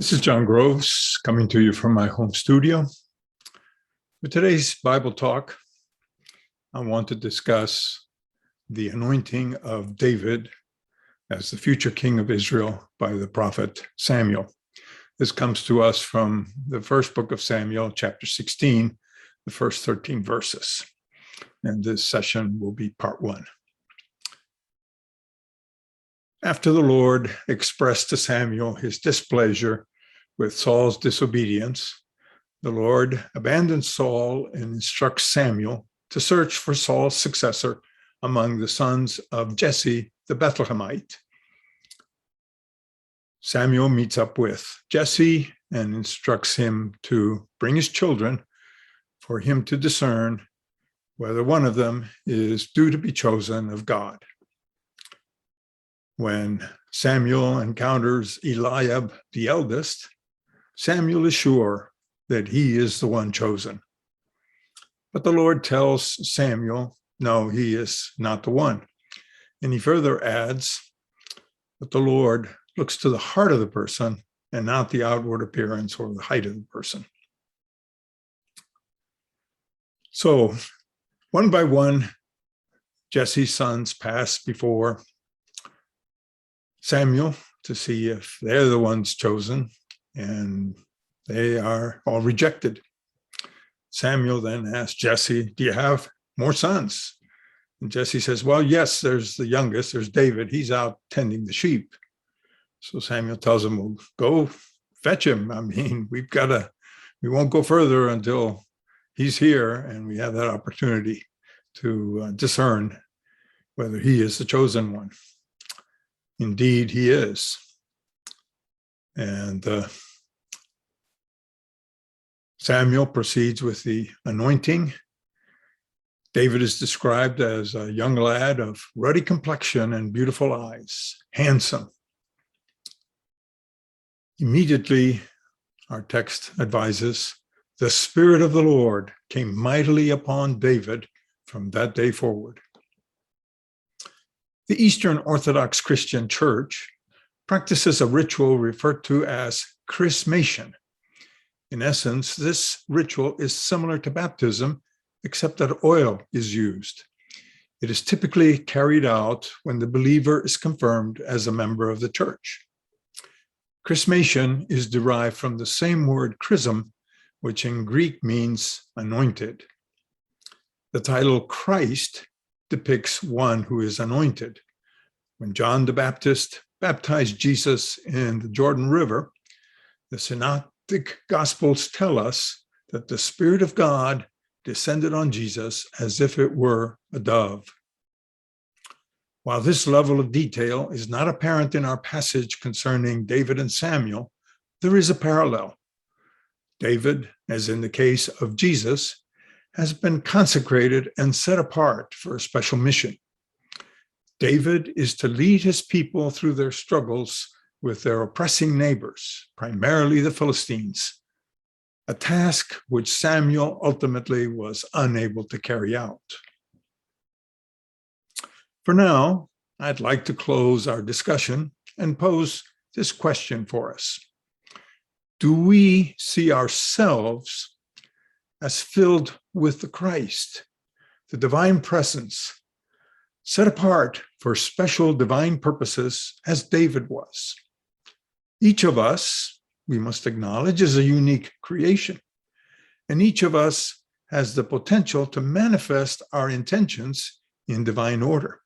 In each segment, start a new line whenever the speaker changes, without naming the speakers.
This is John Groves coming to you from my home studio. For today's Bible talk, I want to discuss the anointing of David as the future king of Israel by the prophet Samuel. This comes to us from the first book of Samuel, chapter 16, the first 13 verses. And this session will be part one. After the Lord expressed to Samuel his displeasure with Saul's disobedience, the Lord abandons Saul and instructs Samuel to search for Saul's successor among the sons of Jesse the Bethlehemite. Samuel meets up with Jesse and instructs him to bring his children for him to discern whether one of them is due to be chosen of God. When Samuel encounters Eliab, the eldest, Samuel is sure that he is the one chosen. But the Lord tells Samuel, no, he is not the one. And he further adds that the Lord looks to the heart of the person and not the outward appearance or the height of the person. So, one by one, Jesse's sons pass before Samuel to see if they're the ones chosen, and they are all rejected. Samuel then asks Jesse, do you have more sons? And Jesse says, well, yes, there's the youngest, there's David. He's out tending the sheep. So Samuel tells him, well, go fetch him. I mean, we won't go further until he's here and we have that opportunity to discern whether he is the chosen one. Indeed, he is. And Samuel proceeds with the anointing. David is described as a young lad of ruddy complexion and beautiful eyes, handsome. Immediately, our text advises, the Spirit of the Lord came mightily upon David from that day forward. The Eastern Orthodox Christian Church practices a ritual referred to as Chrismation. In essence, this ritual is similar to baptism, except that oil is used. It is typically carried out when the believer is confirmed as a member of the church. Chrismation is derived from the same word chrism, which in Greek means anointed. The title Christ depicts one who is anointed. When John the Baptist baptized Jesus in the Jordan River, the Synoptic Gospels tell us that the Spirit of God descended on Jesus as if it were a dove. While this level of detail is not apparent in our passage concerning David and Samuel, there is a parallel. David, as in the case of Jesus, has been consecrated and set apart for a special mission. David is to lead his people through their struggles with their oppressing neighbors, primarily the Philistines, a task which Samuel ultimately was unable to carry out. For now, I'd like to close our discussion and pose this question for us. Do we see ourselves as filled with the Christ, the divine presence, set apart for special divine purposes as David was? Each of us, we must acknowledge, is a unique creation, and each of us has the potential to manifest our intentions in divine order.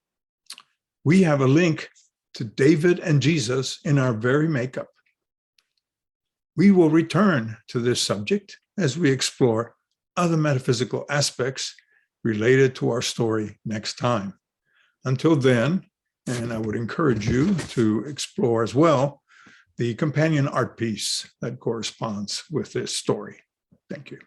We have a link to David and Jesus in our very makeup. We will return to this subject as we explore other metaphysical aspects related to our story next time. Until then, and I would encourage you to explore as well the companion art piece that corresponds with this story. Thank you.